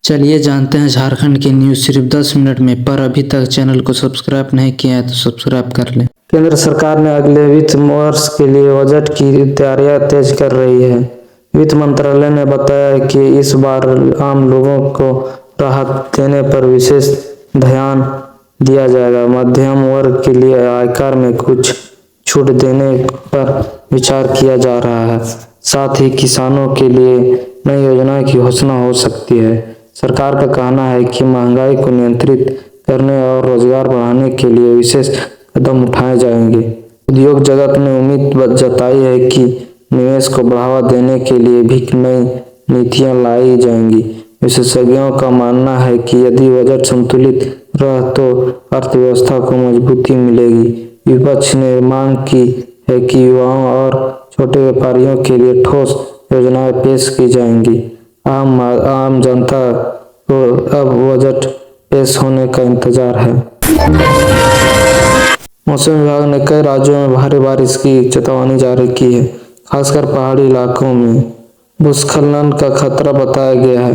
चलिए जानते हैं झारखंड की न्यूज़ सिर्फ 10 मिनट में। पर अभी तक चैनल को सब्सक्राइब नहीं किया है तो सब्सक्राइब कर लें। केंद्र सरकार ने अगले वित्त वर्ष के लिए बजट की तैयारियां तेज कर रही है। वित्त मंत्रालय ने बताया है कि इस बार आम लोगों को राहत देने पर विशेष ध्यान दिया जाएगा। मध्यम वर्ग के लिए आयकर में कुछ छूट देने पर विचार किया जा रहा है। साथ ही किसानों के लिए नई योजना की घोषणा हो सकती है। सरकार का कहना है कि महंगाई को नियंत्रित करने और रोजगार बढ़ाने के लिए विशेष कदम उठाए जाएंगे। उद्योग जगत ने उम्मीद जताई है कि निवेश को बढ़ावा देने के लिए भी नई नीतियां लाई जाएंगी। विशेषज्ञों का मानना है कि यदि बजट संतुलित रहा तो अर्थव्यवस्था को मजबूती मिलेगी। विपक्ष ने मांग की है कि युवाओं और छोटे व्यापारियों के लिए ठोस योजनाएं पेश की जाएंगी। आम जनता को अब बजट पेश होने का इंतजार है। मौसम विभाग ने कई राज्यों में भारी बारिश की चेतावनी जारी की है। खासकर पहाड़ी इलाकों में भूस्खलन का खतरा बताया गया है।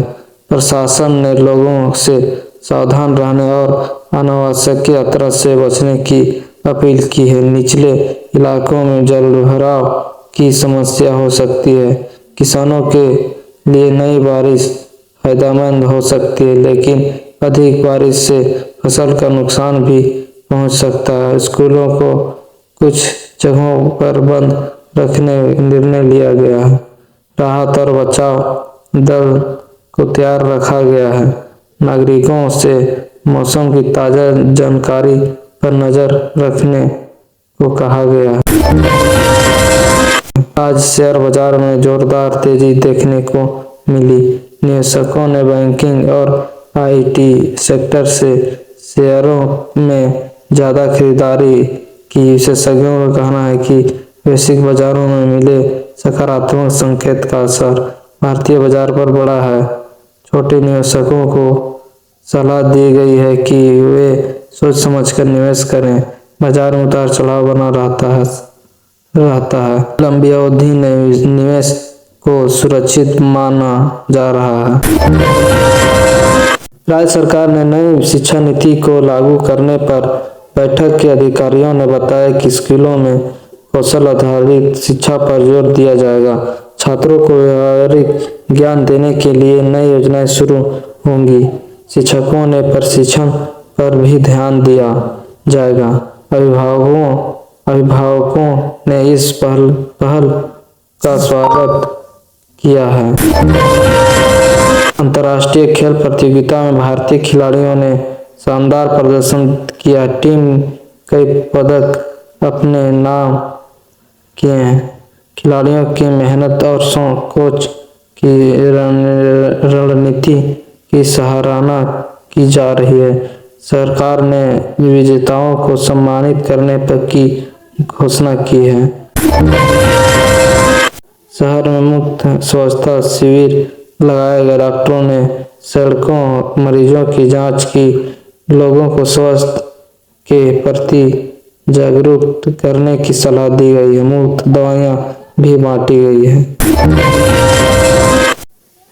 प्रशासन ने लोगों से सावधान रहने और अनावश्यक यात्रा से बचने की अपील की है। निचले इलाकों में जलभराव की समस्या हो सकती है। किसानों के लिए नई बारिश फायदेमंद हो सकती है, लेकिन अधिक बारिश से फसल का नुकसान भी पहुंच सकता है। स्कूलों को कुछ जगहों पर बंद रखने निर्णय लिया गया है। राहत और बचाव दल को तैयार रखा गया है। नागरिकों से मौसम की ताज़ा जानकारी पर नजर रखने को कहा गया है। आज शेयर बाजार में जोरदार तेजी देखने को मिली। निवेशकों ने बैंकिंग और आईटी सेक्टर से शेयरों में ज्यादा खरीदारी की। विशेषज्ञों का कहना है कि वैश्विक बाजारों में मिले सकारात्मक संकेत का असर भारतीय बाजार पर बड़ा है। छोटे निवेशकों को सलाह दी गई है कि वे सोच समझकर निवेश करें। बाजार में उतार चढ़ाव बना रहता है। लंबी अवधि में निवेश को सुरक्षित माना जा रहा है। राज्य सरकार ने नई शिक्षा नीति को लागू करने पर बैठक के अधिकारियों ने बताया कि स्कूलों में कौशल आधारित शिक्षा पर जोर दिया जाएगा। छात्रों को व्यावहारिक ज्ञान देने के लिए नई योजनाएं शुरू होंगी। शिक्षकों ने प्रशिक्षण पर भी ध्यान दिया जाएगा। अभिभावकों ने इस पहल का स्वागत किया है। अंतर्राष्ट्रीय खेल प्रतियोगिता में भारतीय खिलाड़ियों ने शानदार प्रदर्शन किया। टीम कई पदक अपने नाम किए हैं। खिलाड़ियों की मेहनत और कोच की रणनीति की सराहना की जा रही है। सरकार ने विजेताओं को सम्मानित करने पर की घोषणा की है। शहर में मुफ्त स्वच्छता शिविर लगाया गया। डॉक्टरों ने सड़कों मरीजों की जांच की। लोगों को स्वास्थ्य के प्रति जागरूक करने की सलाह दी गई है। मुफ्त दवाइयां भी बांटी गई है।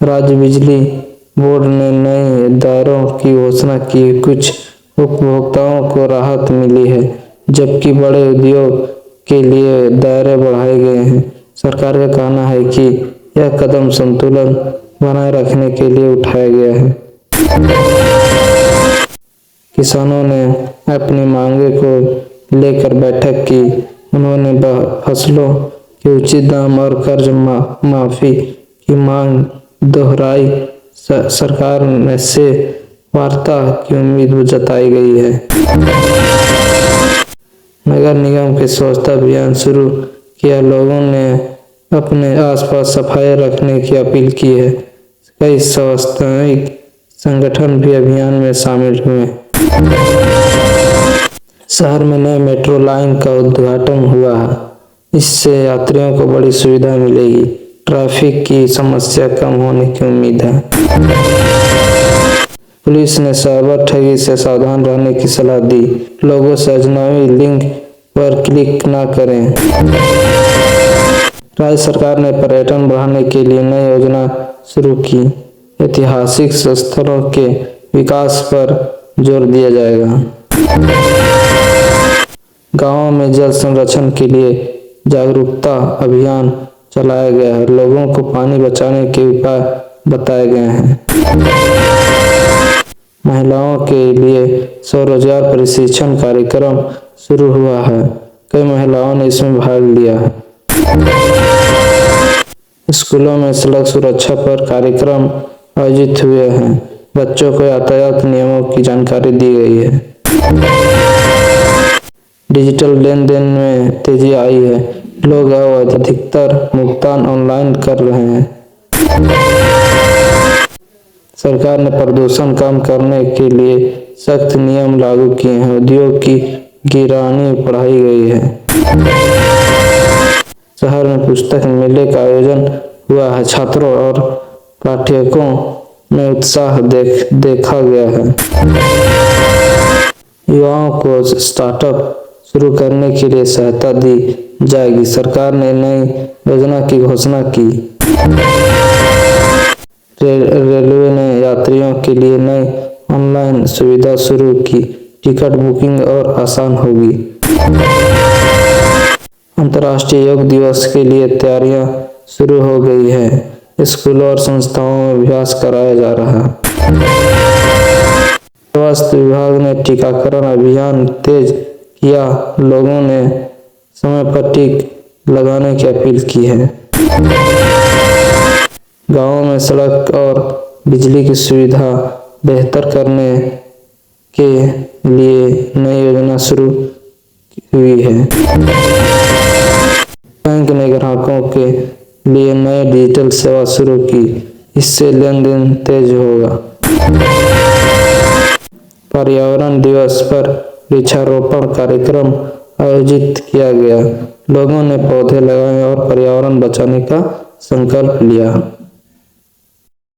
राज्य बिजली बोर्ड ने नए दरों की घोषणा की। कुछ उपभोक्ताओं को राहत मिली है, जबकि बड़े उद्योग के लिए दायरे बढ़ाए गए हैं। सरकार का कहना है कि यह कदम संतुलन बनाए रखने के लिए उठाया गया है। किसानों ने अपनी मांगे को लेकर बैठक की। उन्होंने फसलों के उचित दाम और कर्ज माफी की मांग दोहराई। सरकार से वार्ता की उम्मीद जताई गई है। नगर निगम के स्वच्छता अभियान शुरू किया। लोगों ने अपने आसपास सफाई रखने की अपील की है। कई सामाजिक संगठन भी अभियान में शामिल हुए। शहर में नए मेट्रो लाइन का उद्घाटन हुआ है। इससे यात्रियों को बड़ी सुविधा मिलेगी। ट्रैफिक की समस्या कम होने की उम्मीद है। पुलिस ने साइबर ठगी से सावधान रहने की सलाह दी। लोगों से अजनबी लिंक पर क्लिक न करें। राज्य सरकार ने पर्यटन बढ़ाने के लिए नई योजना शुरू की। ऐतिहासिक स्थलों के विकास पर जोर दिया जाएगा। गांवों में जल संरक्षण के लिए जागरूकता अभियान चलाया गया है। लोगों को पानी बचाने के उपाय बताए गए हैं। महिलाओं के लिए स्वरोजगार प्रशिक्षण कार्यक्रम शुरू हुआ है। कई महिलाओं ने इसमें भाग लिया है। स्कूलों में सड़क सुरक्षा पर कार्यक्रम आयोजित हुए हैं। बच्चों को यातायात नियमों की जानकारी दी गई है। डिजिटल लेन देन में तेजी आई है। लोग अब अधिकतर भुगतान ऑनलाइन कर रहे हैं। सरकार ने प्रदूषण कम करने के लिए सख्त नियम लागू किए हैं। उद्योग की गिरानी बढ़ाई गई है। शहर में पुस्तक मेले का आयोजन हुआ है। छात्रों और पाठकों में उत्साह देखा गया है। युवाओं को स्टार्टअप शुरू करने के लिए सहायता दी जाएगी। सरकार ने नई योजना की घोषणा की। रेलवे ने यात्रियों के लिए नई ऑनलाइन सुविधा शुरू की। टिकट बुकिंग और आसान होगी। अंतर्राष्ट्रीय योग दिवस के लिए तैयारियां शुरू हो गई है। स्कूलों और संस्थाओं में अभ्यास कराया जा रहा है। स्वास्थ्य विभाग ने टीकाकरण अभियान तेज किया। लोगों ने समय पर टीका लगाने की अपील की है। गांवों में सड़क और बिजली की सुविधा बेहतर करने के लिए नई योजना शुरू हुई है। बैंक ने ग्राहकों के लिए नई डिजिटल सेवा शुरू की। इससे लेन देन तेज होगा। पर्यावरण दिवस पर वृक्षारोपण कार्यक्रम आयोजित किया गया। लोगों ने पौधे लगाए और पर्यावरण बचाने का संकल्प लिया।